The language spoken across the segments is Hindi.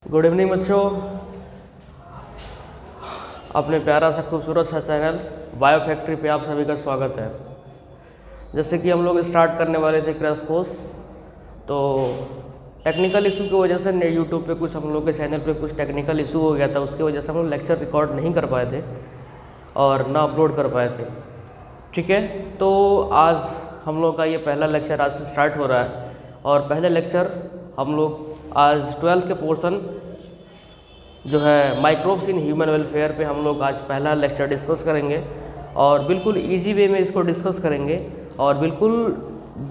गुड इवनिंग बच्चों, अपने प्यारा सा खूबसूरत सा चैनल बायो फैक्ट्री पे आप सभी का स्वागत है। जैसे कि हम लोग स्टार्ट करने वाले थे क्रैश कोर्स, तो टेक्निकल इशू की वजह से यूट्यूब पे कुछ हम लोग के चैनल पे कुछ टेक्निकल इशू हो गया था। उसकी वजह से हम लोग लेक्चर रिकॉर्ड नहीं कर पाए थे और ना अपलोड कर पाए थे। ठीक है, तो आज हम लोग का ये पहला लेक्चर आज से स्टार्ट हो रहा है और पहले लेक्चर हम लोग आज 12th के पोर्शन जो है माइक्रोब्स इन ह्यूमन वेलफेयर पे हम लोग आज पहला लेक्चर डिस्कस करेंगे और बिल्कुल इजी वे में इसको डिस्कस करेंगे और बिल्कुल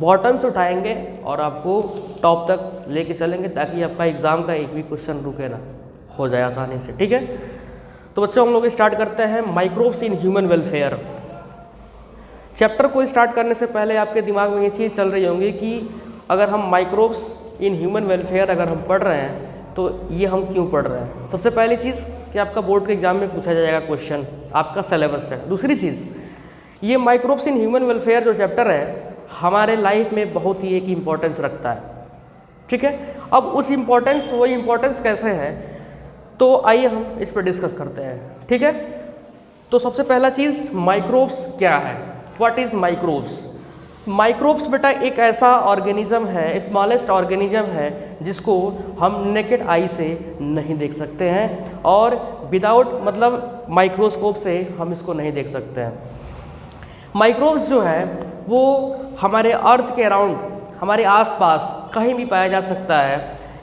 बॉटम से उठाएंगे और आपको टॉप तक लेके चलेंगे ताकि आपका एग्ज़ाम का एक भी क्वेश्चन रुके ना, हो जाए आसानी से। ठीक है, तो बच्चों हम लोग स्टार्ट करते हैं microbes in human welfare. Chapter को स्टार्ट करने से पहले आपके दिमाग में ये चीज़ चल रही होंगी कि अगर हम माइक्रोब्स इन ह्यूमन वेलफेयर अगर हम पढ़ रहे हैं तो ये हम क्यों पढ़ रहे हैं। सबसे पहली चीज़ कि आपका बोर्ड के एग्जाम में पूछा जाएगा क्वेश्चन, आपका सिलेबस है। दूसरी चीज़, ये माइक्रोब्स इन ह्यूमन वेलफेयर जो चैप्टर है हमारे लाइफ में बहुत ही एक इम्पोर्टेंस रखता है। ठीक है, अब उस इम्पोर्टेंस वो इम्पोर्टेंस कैसे है तो आइए हम इस पर डिस्कस करते हैं। ठीक है, तो सबसे पहला चीज़ माइक्रोब्स क्या है, व्हाट इज़ माइक्रोब्स। माइक्रोब्स बेटा एक ऐसा ऑर्गेनिज्म है, स्मॉलेस्ट ऑर्गेनिज्म है जिसको हम नेकेड आई से नहीं देख सकते हैं और विदाउट मतलब माइक्रोस्कोप से हम इसको नहीं देख सकते हैं। माइक्रोब्स जो है वो हमारे अर्थ के अराउंड, हमारे आसपास कहीं भी पाया जा सकता है।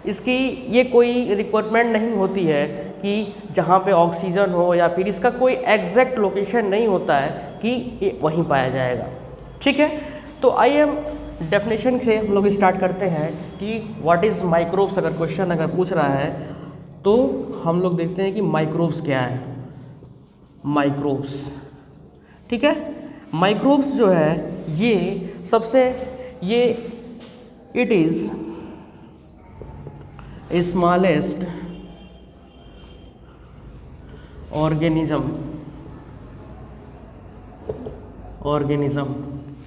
इसकी ये कोई रिक्वायरमेंट नहीं होती है कि जहाँ पे ऑक्सीजन हो या फिर इसका कोई एग्जैक्ट लोकेशन नहीं होता है कि ये वहीं पाया जाएगा। ठीक है, तो आइए हम डेफिनेशन से हम लोग स्टार्ट करते हैं कि व्हाट इज़ माइक्रोब्स। अगर क्वेश्चन अगर पूछ रहा है तो हम लोग देखते हैं कि माइक्रोब्स क्या है। माइक्रोब्स, ठीक है, माइक्रोब्स जो है ये सबसे ये इट इज़ स्मॉलेस्ट ऑर्गेनिज्म।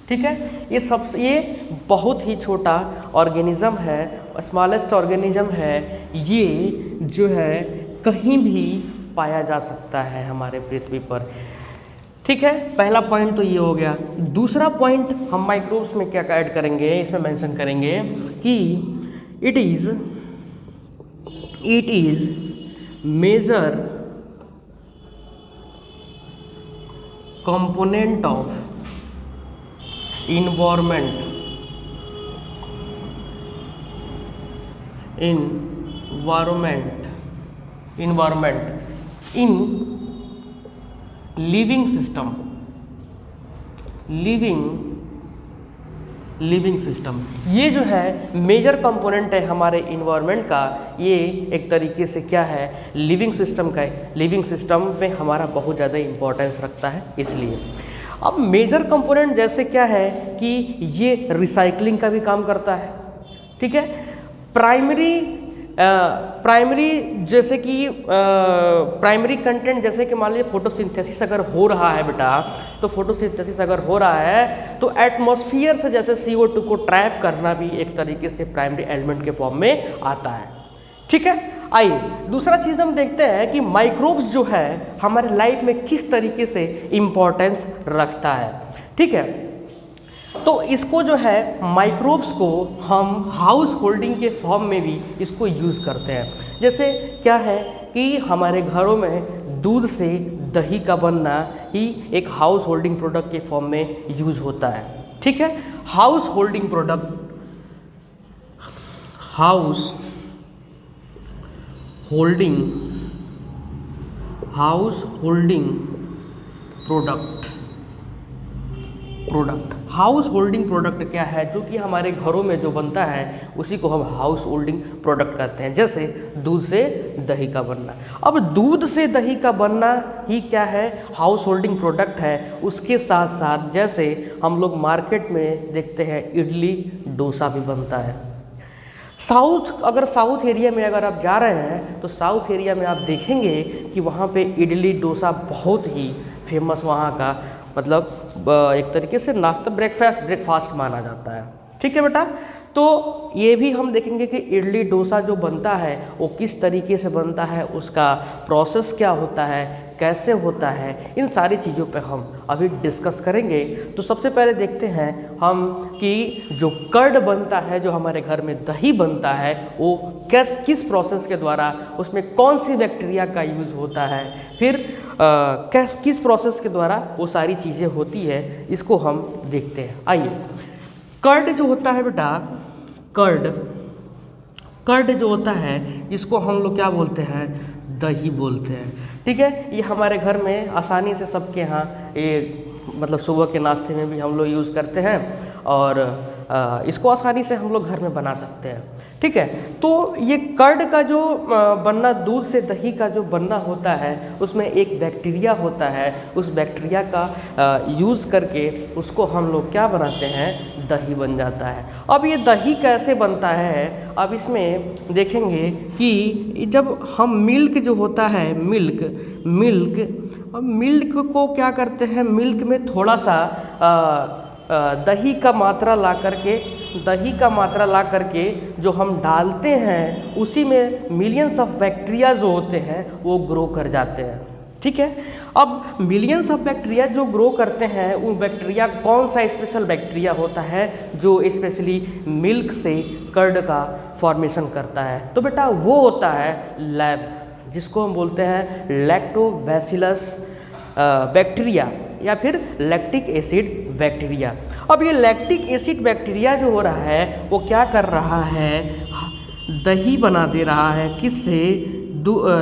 ठीक है, ये बहुत ही छोटा ऑर्गेनिज्म है, स्मॉलेस्ट ऑर्गेनिज्म है। ये जो है कहीं भी पाया जा सकता है हमारे पृथ्वी पर। ठीक है, पहला पॉइंट तो ये हो गया। दूसरा पॉइंट हम माइक्रोब्स में क्या ऐड करेंगे, इसमें मेंशन करेंगे कि it is major component of environment in living system। ये जो है मेजर कंपोनेंट है हमारे इन्वायरमेंट का। ये एक तरीके से क्या है, लिविंग सिस्टम का है। लिविंग सिस्टम में हमारा बहुत ज़्यादा इम्पोर्टेंस रखता है। इसलिए अब मेजर कंपोनेंट जैसे क्या है कि ये रिसाइकलिंग का भी काम करता है। ठीक है, प्राइमरी जैसे कि प्राइमरी कंटेंट जैसे कि मान लीजिए फोटोसिंथेसिस अगर हो रहा है बेटा, तो फोटोसिंथेसिस अगर हो रहा है तो एटमॉस्फेयर से जैसे CO2 को ट्रैप करना भी एक तरीके से प्राइमरी एलिमेंट के फॉर्म में आता है। ठीक है, आइए दूसरा चीज़ हम देखते हैं कि माइक्रोब्स जो है हमारे लाइफ में किस तरीके से इम्पोर्टेंस रखता है। ठीक है, तो इसको जो है माइक्रोब्स को हम हाउस होल्डिंग के फॉर्म में भी इसको यूज़ करते हैं। जैसे क्या है कि हमारे घरों में दूध से दही का बनना ही एक हाउस होल्डिंग प्रोडक्ट के फॉर्म में यूज़ होता है। ठीक है, house holding product house holding product क्या है, जो कि हमारे घरों में जो बनता है उसी को हम हाउस होल्डिंग प्रोडक्ट कहते हैं। जैसे दूध से दही का बनना। अब दूध से दही का बनना ही क्या है, हाउस होल्डिंग प्रोडक्ट है। उसके साथ साथ जैसे हम लोग मार्केट में देखते हैं इडली डोसा भी बनता है। साउथ एरिया में अगर आप जा रहे हैं तो साउथ एरिया में आप देखेंगे कि वहाँ पे इडली डोसा बहुत ही फेमस वहाँ का मतलब एक तरीके से नाश्ता ब्रेकफास्ट माना जाता है। ठीक है बेटा, तो ये भी हम देखेंगे कि इडली डोसा जो बनता है वो किस तरीके से बनता है, उसका प्रोसेस क्या होता है, कैसे होता है, इन सारी चीज़ों पे हम अभी डिस्कस करेंगे। तो सबसे पहले देखते हैं हम कि जो कर्ड बनता है, जो हमारे घर में दही बनता है, वो किस प्रोसेस के द्वारा, उसमें कौन सी बैक्टीरिया का यूज़ होता है, फिर किस प्रोसेस के द्वारा वो सारी चीज़ें होती है, इसको हम देखते हैं। आइए, कर्ड जो होता है बेटा, कर्ड जो होता है इसको हम लोग क्या बोलते हैं, दही बोलते हैं। ठीक है, ये हमारे घर में आसानी से सबके यहाँ ये मतलब सुबह के नाश्ते में भी हम लोग यूज़ करते हैं और इसको आसानी से हम लोग घर में बना सकते हैं। ठीक है, तो ये कर्ड का जो बनना, दूध से दही का जो बनना होता है, उसमें एक बैक्टीरिया होता है, उस बैक्टीरिया का यूज़ करके उसको हम लोग क्या बनाते हैं, दही बन जाता है। अब ये दही कैसे बनता है, अब इसमें देखेंगे कि जब हम मिल्क जो होता है, मिल्क को क्या करते हैं, मिल्क में थोड़ा सा दही का मात्रा ला करके जो हम डालते हैं, उसी में मिलियंस ऑफ बैक्टीरिया जो होते हैं वो ग्रो कर जाते हैं। ठीक है, अब मिलियंस ऑफ बैक्टीरिया जो ग्रो करते हैं, वो बैक्टीरिया कौन सा स्पेशल बैक्टीरिया होता है जो स्पेशली मिल्क से कर्ड का फॉर्मेशन करता है, तो बेटा वो होता है लैब, जिसको हम बोलते हैं लैक्टोबैसिलस बैक्टीरिया या फिर लैक्टिक एसिड बैक्टीरिया। अब ये लैक्टिक एसिड बैक्टीरिया जो हो रहा है वो क्या कर रहा है, दही बना दे रहा है, किससे,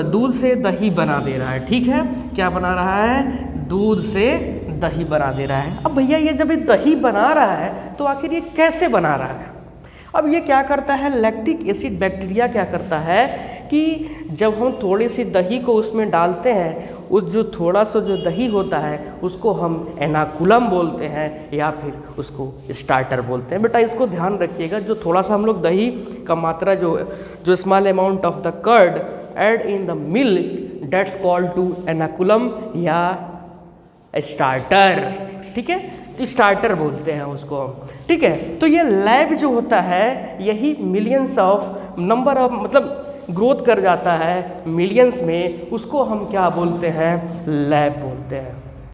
दूध से दही बना दे रहा है। ठीक है, क्या बना रहा है, दूध से दही बना दे रहा है। अब भैया ये जब ये दही बना रहा है तो आखिर ये कैसे बना रहा है। अब ये क्या करता है, लैक्टिक एसिड बैक्टीरिया क्या करता है कि जब हम थोड़ी सी दही को उसमें डालते हैं, उस जो थोड़ा सा जो दही होता है उसको हम एनाकुलम बोलते हैं या फिर उसको स्टार्टर बोलते हैं। बेटा इसको ध्यान रखिएगा, जो थोड़ा सा हम लोग दही का मात्रा जो small amount of the curd add in the milk, that's called to inoculum या स्टार्टर। ठीक है, तो स्टार्टर बोलते हैं उसको हम। ठीक है, तो ये लैब जो होता है, यही मिलियंस ऑफ नंबर ऑफ मतलब ग्रोथ कर जाता है मिलियंस में, उसको हम क्या बोलते हैं, लैब बोलते हैं।